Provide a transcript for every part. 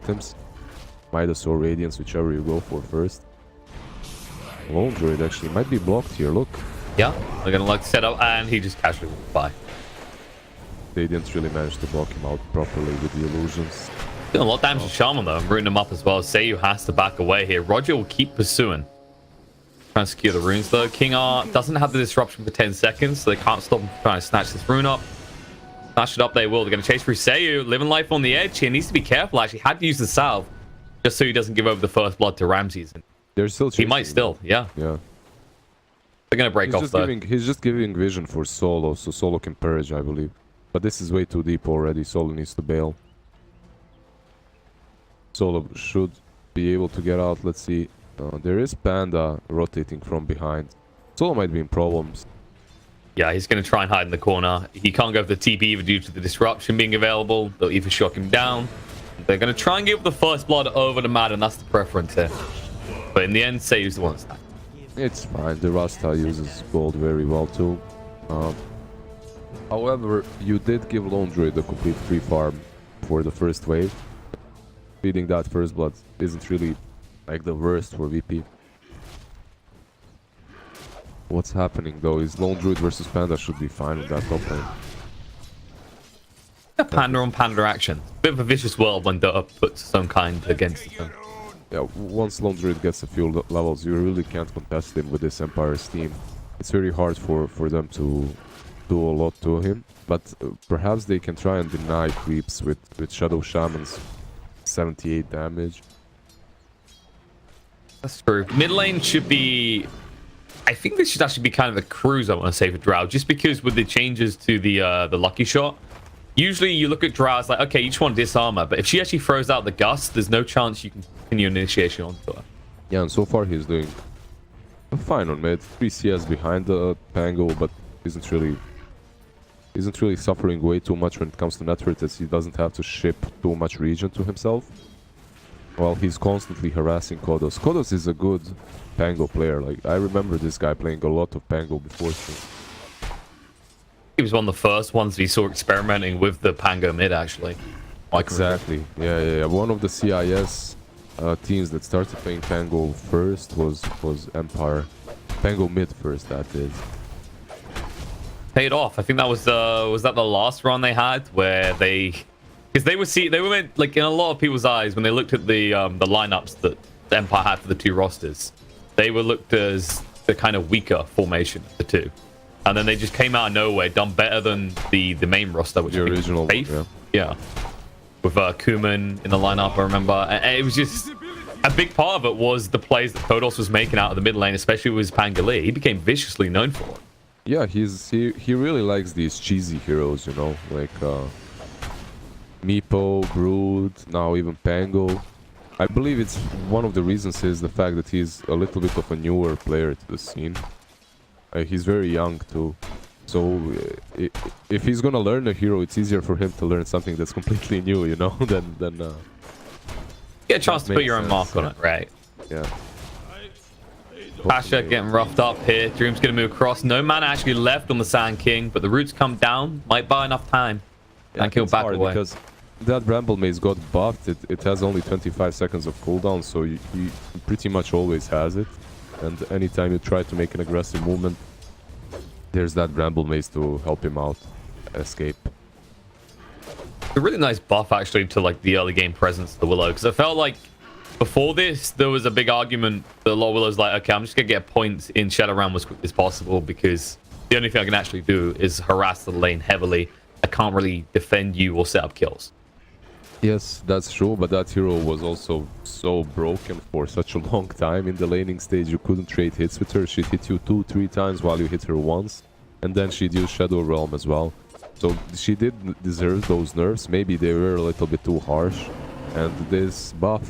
items. Midas or Radiance, whichever you go for first. Lone Druid actually might be blocked here, look. Yeah, they're gonna like set up, and he just casually walked by. They didn't really manage to block him out properly with the illusions. Doing a lot of damage to Shaman though, and rooting him up as well. Seiyu has to back away here. Roger will keep pursuing. Trying to secure the runes though. King R doesn't have the disruption for 10 seconds, so they can't stop him from trying to snatch this rune up. Snatch it up they will. They're going to chase through Seiyu, living life on the edge. He needs to be careful actually. Had to use the salve just so he doesn't give over the first blood to RAMZeS. They're still he might still, yeah. Yeah. They're going to break off though. He's just giving vision for Solo, so Solo can purge, I believe. But this is way too deep already. Solo needs to bail. Solo should be able to get out. Let's see. There is Panda rotating from behind. Solo might be in problems. Yeah, he's going to try and hide in the corner. He can't go for the TP either due to the disruption being available. They'll either shock him down. They're going to try and give the first blood over to Mad, and that's the preference here. But in the end, Seiyu's the one that's It's fine. The Rasta uses gold very well too. However, you did give Lone Druid a complete free farm for the first wave. Feeding that first blood isn't really like the worst for VP. What's happening though is Lone Druid versus Panda should be fine with that top lane. a Panda on Panda action. Bit of a vicious world when Dota puts some kind against them. Yeah, once Lone Druid gets a few levels, you really can't contest him with this Empire's team. It's very hard for them to do a lot to him, but perhaps they can try and deny creeps with Shadow Shaman's 78 damage. That's true. Mid lane should be... I think this should actually be kind of a cruise, I want to say, for Drow, just because with the changes to the Lucky Shot, usually you look at Drow, it's like, okay, you just want to disarm her, but if she actually throws out the Gust, there's no chance you can continue initiation onto her. Yeah, and so far he's doing fine on mid. 3 CS behind the Pango, but isn't really suffering way too much when it comes to network, as he doesn't have to ship too much region to himself. While he's constantly harassing Kodos. Kodos is a good Pango player. Like, I remember this guy playing a lot of Pango before. He was one of the first ones we saw experimenting with the Pango mid, actually. Exactly. Yeah. One of the CIS teams that started playing Pango first was Empire. Pango mid first, that is. Paid off. I think that was that the last run they had where they... Because they were meant, like, in a lot of people's eyes when they looked at the lineups that the Empire had for the two rosters, they were looked as the kind of weaker formation of the two, and then they just came out of nowhere, done better than the main roster, which the original one, yeah, with Kuman in the lineup. I remember, and it was just a big part of it was the plays that Kodos was making out of the mid lane, especially with Pangoli. He became viciously known for it. Yeah, he really likes these cheesy heroes, you know, like Meepo, Brood, now even Pango. I believe it's one of the reasons is the fact that he's a little bit of a newer player to the scene. He's very young too, so if he's gonna learn a hero, it's easier for him to learn something that's completely new, you know, than get a chance to put your own mark on it, right? Yeah. Pasha getting roughed up here. Dream's gonna move across. No mana actually left on the Sand King, but the roots come down. Might buy enough time. And kill back away. Because that Bramble Maze got buffed. It has only 25 seconds of cooldown, so you pretty much always has it. And anytime you try to make an aggressive movement, there's that Bramble Maze to help him out, escape. A really nice buff actually to like the early game presence of the Willow, because I felt like before this there was a big argument that a lot of Willow's like, okay, I'm just gonna get points in Shadow Realm as quick as possible because the only thing I can actually do is harass the lane heavily. I can't really defend you or set up kills. Yes, that's true, but that hero was also so broken for such a long time in the laning stage. You couldn't trade hits with her. She'd hit you 2-3 times while you hit her once, and then she'd use Shadow Realm as well. So she did deserve those nerfs. Maybe they were a little bit too harsh, and this buff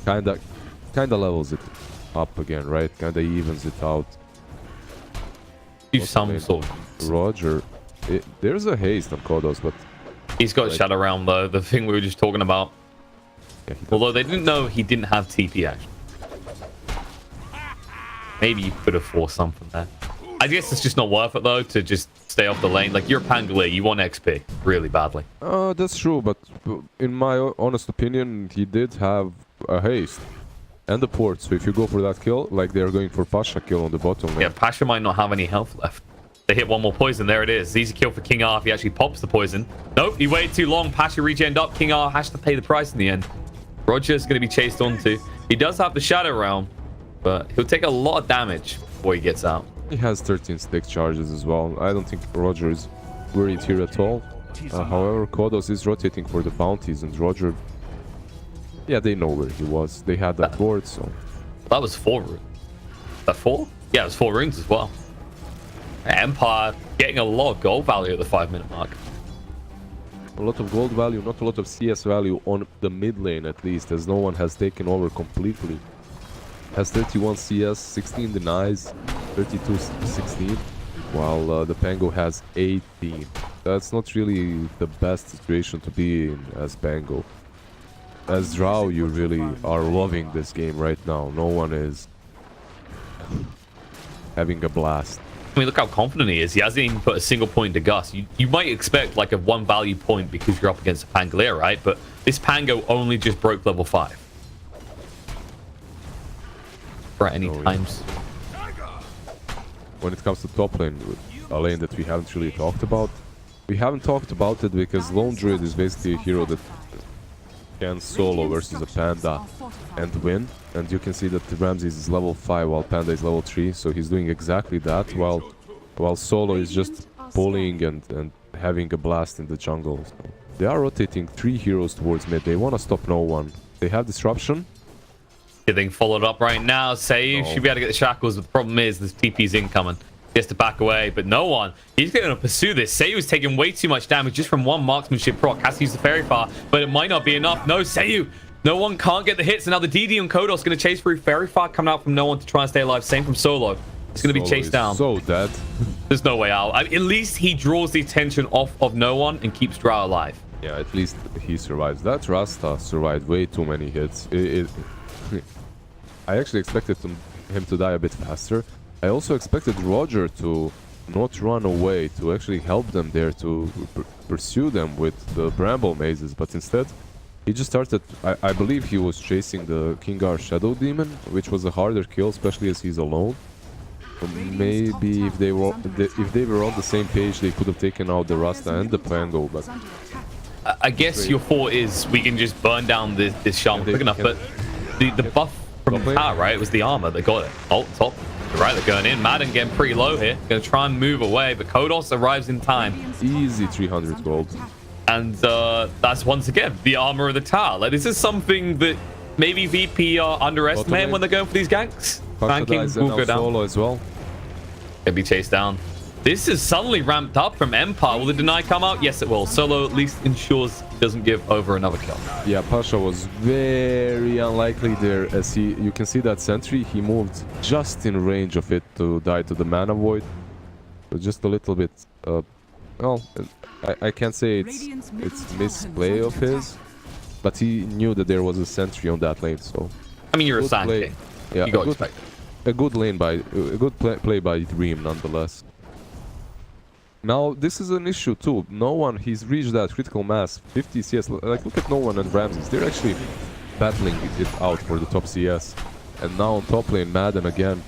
kinda levels it up again, right? Kinda evens it out. Use some sort of... Roger. There's a haste on Kodos, but he's got Shadow Realm though, the thing we were just talking about. Yeah, although they didn't know he didn't have TP actually. Maybe you could have forced something there. I guess it's just not worth it, though, to just stay off the lane. Like, you're a Pangolier, you want XP really badly. That's true, but in my honest opinion, he did have a haste and the port. So if you go for that kill, like they're going for Pasha kill on the bottom lane. Yeah, Pasha might not have any health left. They hit one more poison. There it is. Easy kill for King R if he actually pops the poison. Nope, he waited too long. Pasha regened up. King R has to pay the price in the end. Roger's going to be chased onto. He does have the Shadow Realm, but he'll take a lot of damage before he gets out. He has 13 stick charges as well. I don't think Roger is worried here at all. However, Kodos is rotating for the bounties, and Roger... Yeah, they know where he was. They had that board, so... That was 4 runes. That 4? Yeah, it was 4 runes as well. Empire getting a lot of gold value at the 5-minute mark. A lot of gold value, not a lot of CS value on the mid lane at least, as no one has taken over completely. Has 31 CS, 16 denies, 32 16, while the Pango has 18. That's not really the best situation to be in as Pango. As Drow, you really are loving this game right now. No one is having a blast. I mean, look how confident he is. He hasn't even put a single point to Gus. You might expect like a 1 value point because you're up against a Pangolier, right? But this Pango only just broke level 5. For any times. Yeah. When it comes to top lane, a lane that we haven't really talked about. We haven't talked about it because Lone Druid is basically a hero that can solo versus a Panda and win. And you can see that RAMZeS is level 5 while Panda is level 3, so he's doing exactly that, while Solo is just bullying and having a blast in the jungle. So they are rotating 3 heroes towards mid. They want to stop no one. They have disruption. Getting followed up right now. Say should be able to get the shackles, but the problem is this TP's incoming. He has to back away, but no one. He's going to pursue this. Seiyu is taking way too much damage just from one marksmanship proc. Has to use the Fairy Fire, but it might not be enough. No, Seiyu. No one can't get the hits, and now the DD and Kodos going to chase through. Fairy Fire coming out from no one to try and stay alive. Same from Solo. It's going to be chased down. So dead. There's no way out. At least he draws the attention off of no one and keeps Drow alive. Yeah, at least he survives. That Rasta survived way too many hits. I actually expected him to die a bit faster. I also expected Roger to not run away, to actually help them there, to pursue them with the Bramble Mazes, but instead he just started. I believe he was chasing the Kingar Shadow Demon, which was a harder kill, especially as he's alone. So maybe if they were on the same page, they could have taken out the Rasta and the Pango, but... I guess your thought is we can just burn down this shaman quick enough, but the buff from the tower, right? It was the armor that got it. Oh, top. Right, they're going in. Madden getting pretty low here. Going to try and move away, but Kodos arrives in time. Easy 300 gold. And that's once again the armor of the tower. Like, this is something that maybe VP are underestimating when they're going for these ganks. Banking will go down. Solo as well. It'll be chased down. This is suddenly ramped up from Empire. Will the deny come out? Yes, it will. Solo at least ensures he doesn't give over another kill. Yeah, Pasha was very unlikely there, as you can see that sentry, he moved just in range of it to die to the mana void. So just a little bit, well, I can't say it's misplay of his, but he knew that there was a sentry on that lane, so... I mean, you're a Sand King. Yeah, you got to expect it. A good play by Dream, nonetheless. Now, this is an issue too. No one, he's reached that critical mass, 50 CS. Like, look at No One and RAMZeS. They're actually battling it out for the top CS. And now on top lane, Madden again.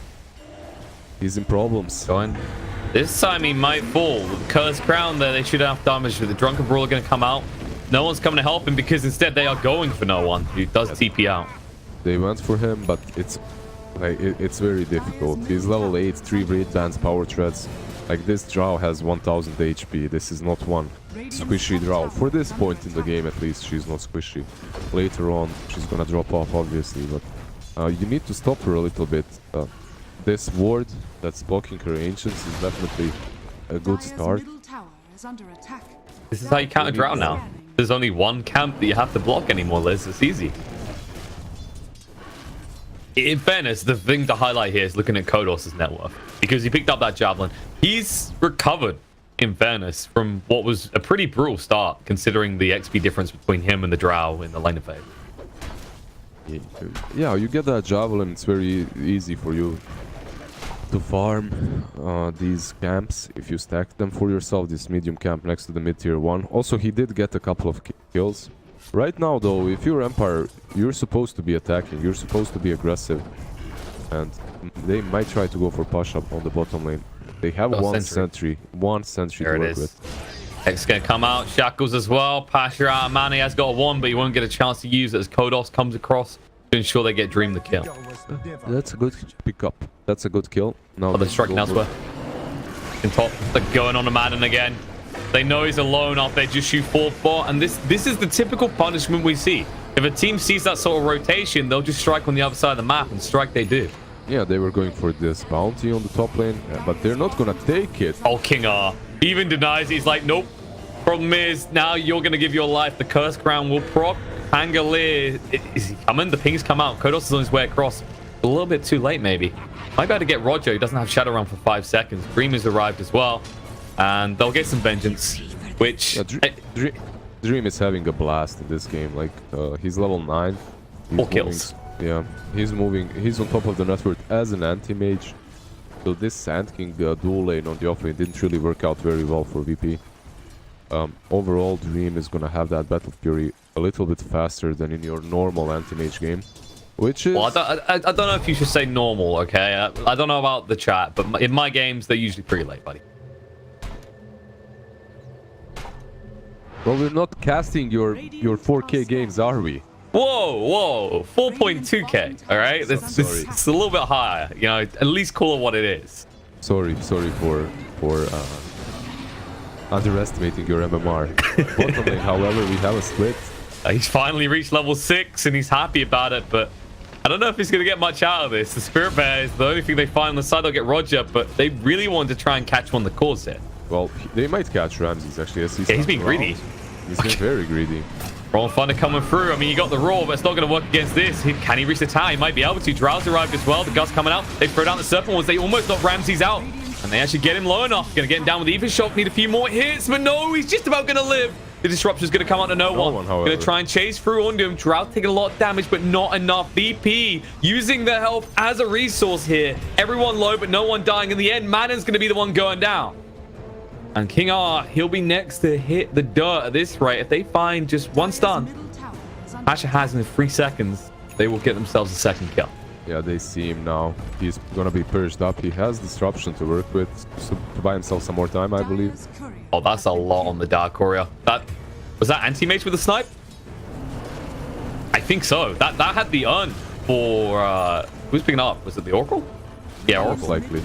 He's in problems. Going. This time he might fall. With the Cursed Crown there, they should have damage. The Drunken Brawler going to come out. No one's coming to help him because instead they are going for No One, who does TP out. They went for him, but it's like it's very difficult. He's level 8, 3 Raid Bands, Power Treads. Like, this Drow has 1000 HP. This is not one squishy Drow. For this point in the game, at least, she's not squishy. Later on, she's gonna drop off, obviously, but you need to stop her a little bit. This ward that's blocking her Ancients is definitely a good start. This is how you counter Drow now. There's only one camp that you have to block anymore, Liz. It's easy. In fairness, the thing to highlight here is looking at Kodos' net worth, because he picked up that Javelin. He's recovered, in fairness, from what was a pretty brutal start, considering the XP difference between him and the Drow in the lane of fate. Yeah, you get that Javelin, it's very easy for you to farm these camps if you stack them for yourself. This medium camp next to the mid tier 1. Also, he did get a couple of kills. Right now, though, if you're Empire, you're supposed to be attacking. You're supposed to be aggressive. And they might try to go for push up on the bottom lane. They have one sentry to work with. Hex gonna come out. Shackles as well. Pasha out of mana. He has got one, but he won't get a chance to use it as Kodos comes across to ensure they get Dream the kill. That's a good pickup. That's a good kill. Now they're striking elsewhere. In top, they're going on to Madden again. They know he's alone off. They just shoot 4 bot, and this is the typical punishment we see. If a team sees that sort of rotation, they'll just strike on the other side of the map, and strike they do. Yeah, they were going for this bounty on the top lane, but they're not gonna take it. Oh, King R even denies. He's like, nope. Problem is, now you're gonna give your life. The Curse Crown will proc. Pangolier, is he coming? The ping's come out. Kodos is on his way across. A little bit too late, maybe. Might be able to get Roger. He doesn't have Shadow Realm for 5 seconds. Dream has arrived as well. And they'll get some vengeance, which... Yeah, Dream is having a blast in this game. Like, he's level 9. 4 kills. Yeah, he's moving. He's on top of the network as an anti-mage. So this Sand King dual lane on the offlane didn't really work out very well for VP. Overall, Dream is gonna have that Battle Fury a little bit faster than in your normal anti-mage game, which is... Well, I don't know if you should say normal, okay? I don't know about the chat, but in my games, they're usually pretty late, buddy. Well, we're not casting your 4K games, are we? Whoa, 4.2K, all right? This it's a little bit higher, you know, at least call it what it is. Sorry for underestimating your MMR. Bottom lane, however, we have a split. He's finally reached level 6 and he's happy about it, but I don't know if he's going to get much out of this. The Spirit Bear is the only thing they find on the side. They'll get Roger, but they really want to try and catch one of the cores here. Well, they might catch RAMZeS actually. As he's being greedy. He's been very greedy. Rolling Thunder coming through. I mean, you got the Roar, but it's not going to work against this. Can he reach the tower? He might be able to. Drow's arrived as well. The Gust coming out. They throw down the Serpent Ones. They almost knock RAMZeS out. And they actually get him low enough. Going to get him down with the Ether Shock. Need a few more hits, but no, he's just about going to live. The Disruption's going to come out to no one. Going to try and chase through onto him. Drow taking a lot of damage, but not enough. VP using their health as a resource here. Everyone low, but no one dying. In the end, Madden's going to be the one going down. And King R, he'll be next to hit the dirt at this rate. If they find just one stun, Pasha has in 3 seconds, they will get themselves a second kill. Yeah, they see him now. He's gonna be purged up. He has Disruption to work with to buy himself some more time, I believe. Oh, that's a lot on the Dark Courier. Was that anti-mage with the snipe? I think so. That had the urn for who's picking up? Was it the Oracle? Yeah, Oracle. Likely.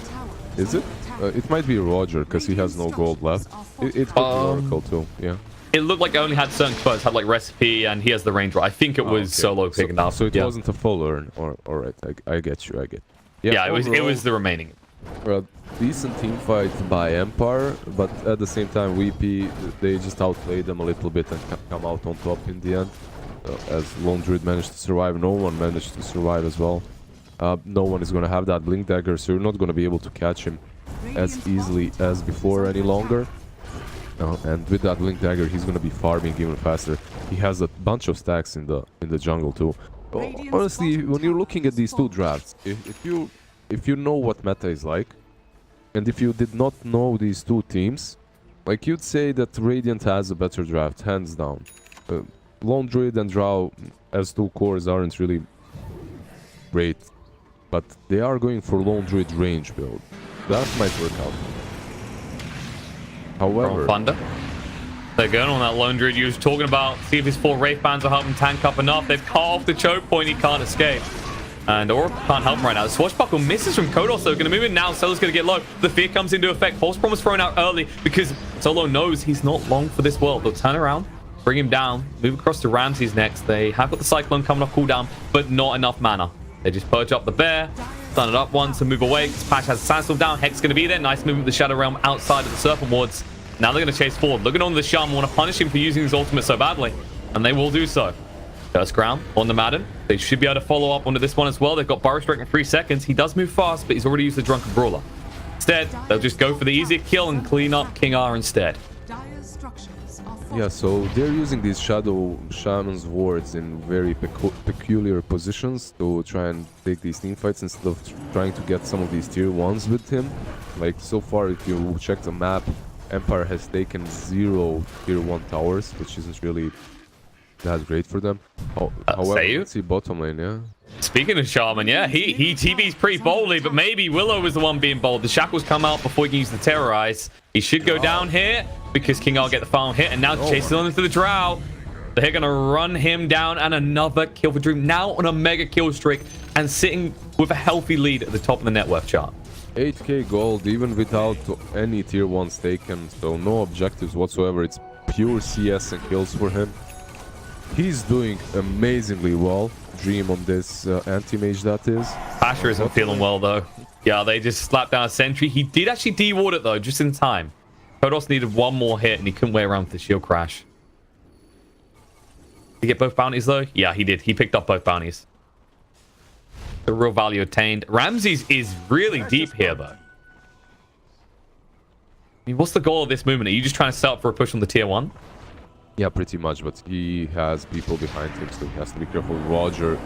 Is it? It might be Roger because he has no gold left. It could be Oracle too. Yeah. It looked like only had certain spots, had like recipe, and he has the range. I think it was Solo picking up. So it wasn't a full urn. All right, I get you. Yeah, it was the remaining. Well, decent team fight by Empire, but at the same time, VP they just outplayed them a little bit and come out on top in the end. As Lone Druid managed to survive, no one managed to survive as well. No one is gonna have that Blink Dagger, so you're not gonna be able to catch him as easily as before any longer. And with that Blink Dagger, he's gonna be farming even faster. He has a bunch of stacks in the jungle too. Honestly, when you're looking at these two drafts, if you know what meta is like, and if you did not know these two teams, like you'd say that Radiant has a better draft, hands down. Lone Druid and Drow as two cores aren't really great, but they are going for Lone Druid range build. That might work out. However, Thunder. They're going on that Lone Druid you was talking about. See if his 4 Wraith Bands will help him tank up enough. They've cut off the choke point. He can't escape. And Oracle can't help him right now. The Swashbuckle misses from Kodos, though. Going to move in now. Solo's going to get low. The fear comes into effect. False Promise thrown out early because Solo knows he's not long for this world. They'll turn around, bring him down, move across to RAMZeS next. They have got the Cyclone coming off cooldown, but not enough mana. They just purge up the bear, stun it up once and move away. Patch has a Sandstorm down. Hex going to be there. Nice movement with the Shadow Realm outside of the Serpent Wards. Now they're going to chase forward. Looking on the Shaman, want to punish him for using his ultimate so badly. And they will do so. First ground on the Madden. They should be able to follow up onto this one as well. They've got Burrow Strike in 3 seconds. He does move fast, but he's already used the Drunken Brawler. Instead, they'll just go for the easier kill and clean up King R instead. Yeah, so they're using these Shadow Shaman's wards in very peculiar positions to try and take these team fights instead of trying to get some of these tier 1s with him. Like, so far, if you check the map, Empire has taken 0 tier 1 towers, which isn't really that great for them. However, let's see bottom lane, yeah? Speaking of Shaman, yeah, he TV's pretty boldly, but maybe Willow is the one being bold. The shackles come out before he can use the terrorize. He should go down here because King R get the final hit, and now chases on into the Drow. They're gonna run him down, and another kill for Dream. Now on a mega kill streak and sitting with a healthy lead at the top of the net worth chart. 8k gold, even without any tier 1s taken, so no objectives whatsoever. It's pure CS and kills for him. He's doing amazingly well. Dream on this anti-mage, that is. Asher isn't feeling well, though. Yeah, they just slapped down a sentry. He did actually de-ward it, though, just in time. Kodos needed one more hit, and he couldn't wait around for the shield crash. Did he get both bounties, though? Yeah, he did. He picked up both bounties. The real value attained. RAMZeS is really deep here, though. I mean, what's the goal of this movement? Are you just trying to set up for a push on the tier 1? Yeah, pretty much, but he has people behind him, so he has to be careful. Roger,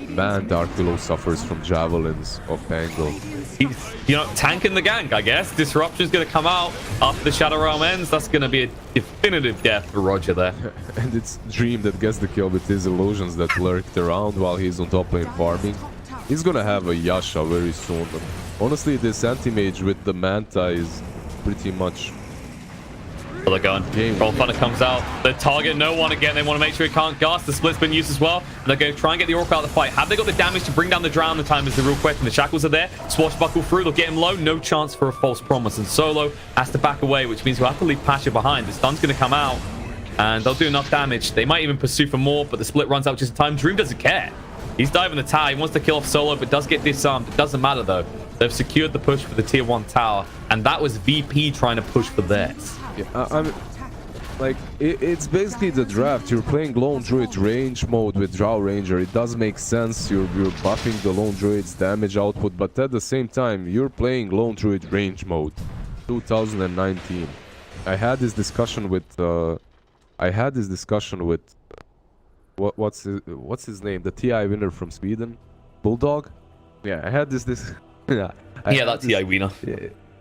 man, Dark Willow suffers from javelins of Pango. He's, you know, tanking the gank, I guess. Disruption's going to come out after the Shadow Realm ends. That's going to be a definitive death for Roger there. And it's Dream that gets the kill with his illusions that lurked around while he's on top lane farming. He's going to have a Yasha very soon, but honestly, this anti-mage with the Manta is pretty much... They're going. Roll Thunder comes out. They target no one again. They want to make sure he can't gas. The split's been used as well. And they're going to try and get the Oracle out of the fight. Have they got the damage to bring down the Drown in time is the real question. The shackles are there. Swashbuckle through. They'll get him low. No chance for a false promise. And Solo has to back away, which means we'll have to leave Pasha behind. The stun's going to come out. And they'll do enough damage. They might even pursue for more, but the split runs out just in time. Dream doesn't care. He's diving the tower. He wants to kill off Solo, but does get disarmed. It doesn't matter, though. They've secured the push for the tier 1 tower. And that was VP trying to push for theirs. Yeah, like, it's basically the draft. You're playing Lone Druid range mode with Drow Ranger. It does make sense. You're buffing the Lone Druid's damage output, but at the same time, you're playing Lone Druid range mode. 2019. I had this discussion with... What's his name? The TI winner from Sweden? Bulldog? Yeah, I had this... yeah, that TI winner.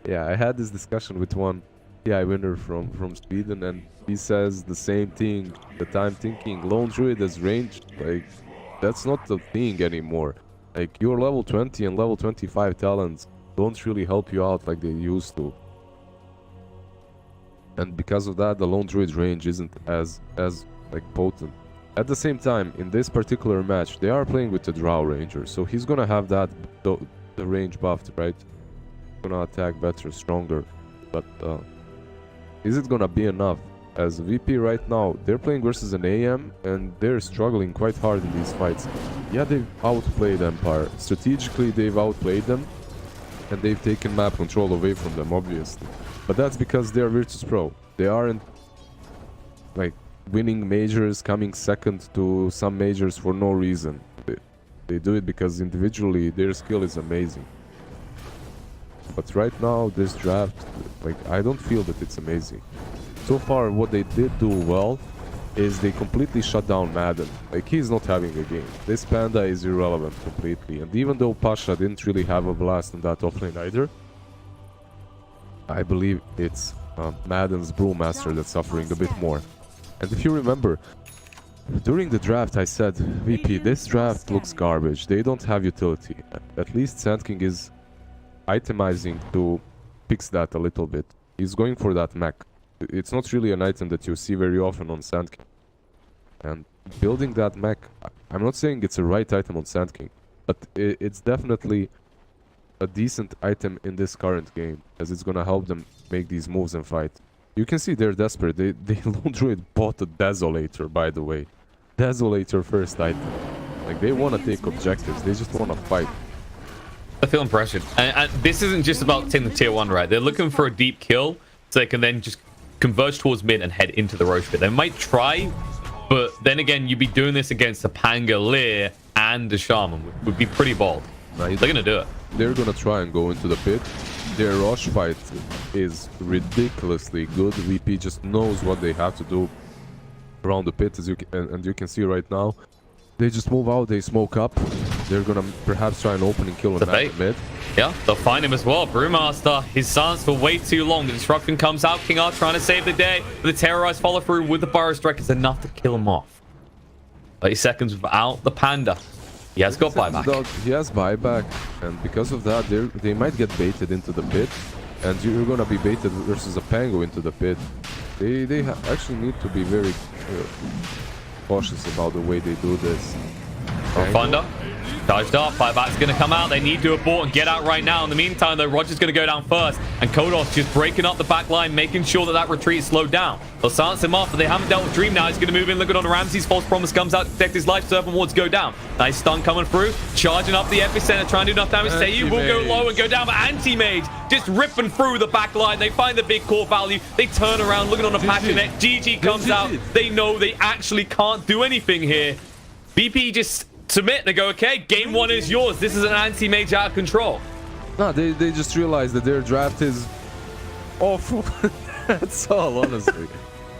Yeah, I had this discussion with one TI winner from Sweden, and he says the same thing that I'm thinking. Lone Druid has range, like, that's not the thing anymore. Like, your level 20 and level 25 talents don't really help you out like they used to. And because of that, the Lone Druid range isn't as like potent. At the same time, in this particular match, they are playing with the Drow Ranger, so he's gonna have that the range buffed, right? Gonna attack better, stronger, but is it gonna be enough? As VP right now, they're playing versus an AM, and they're struggling quite hard in these fights. Yeah, they've outplayed Empire. Strategically, they've outplayed them, and they've taken map control away from them, obviously. But that's because they're Virtus.pro. They aren't, like, winning majors, coming second to some majors for no reason. They do it because individually their skill is amazing. But right now, this draft, like, I don't feel that it's amazing. So far, what they did do well is they completely shut down Madden. Like, he's not having a game. This Panda is irrelevant completely. And even though Pasha didn't really have a blast in that offlane either, I believe it's Madden's Brewmaster that's suffering a bit more. And if you remember, during the draft I said, VP, this draft looks garbage. They don't have utility. At least Sand King is itemizing to fix that a little bit. He's going for that mech. It's not really an item that you see very often on Sand King. And building that mech, I'm not saying it's a right item on Sand King, but it's definitely a decent item in this current game, as it's gonna help them make these moves and fight. You can see they're desperate. They Lone Druid bought a Desolator, by the way. Desolator first item. Like, they want to take objectives. They just want to fight. I feel pressured. And this isn't just about taking the tier 1, right? They're looking for a deep kill so they can then just converge towards mid and head into the Roche pit. They might try, but then again, you'd be doing this against a Pangolier and a Shaman. Would be pretty bold. They're going to do it. They're going to try and go into the pit. Their Roche fight is ridiculously good. VP just knows what they have to do. around the pit, as you can, and you can see right now. They just move out, they smoke up. They're gonna perhaps try an opening kill on mid. Yeah, they'll find him as well. Brewmaster, he's silenced for way too long. The disruption comes out. King R trying to save the day. The terrorized follow through with the Burrow Strike is enough to kill him off. 30 seconds without the Panda. He has got buyback. He has buyback, and because of that, they might get baited into the pit. And you're gonna be baited versus a Pango into the pit. They actually need to be very cautious about the way they do this. Thunder charged up. Buyback's going to come out. They need to abort and get out right now. In the meantime, though, Roger's going to go down first. And Kodos just breaking up the back line, making sure that retreat is slowed down. They'll silence him off, but they haven't dealt with Dream now. He's going to move in, looking on RAMZeS. False Promise comes out to protect his life. Servant wards go down. Nice stun coming through. Charging up the epicenter, trying to do enough damage. Seiyu will go low and go down, but Anti-Mage just ripping through the back line. They find the big core value. They turn around, looking on the Passionate. GG comes out. They know they actually can't do anything here. BP just submit. They go, okay, game one is yours. This is an Anti-Mage out of control. No, they just realized that their draft is awful. That's all, honestly.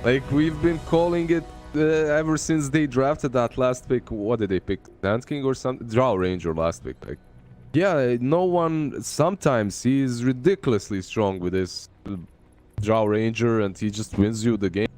Like, we've been calling it ever since they drafted that last pick. What did they pick? Sand King or something? Drow Ranger last pick. Like, yeah, no one... Sometimes he is ridiculously strong with his Drow Ranger and he just wins you the game.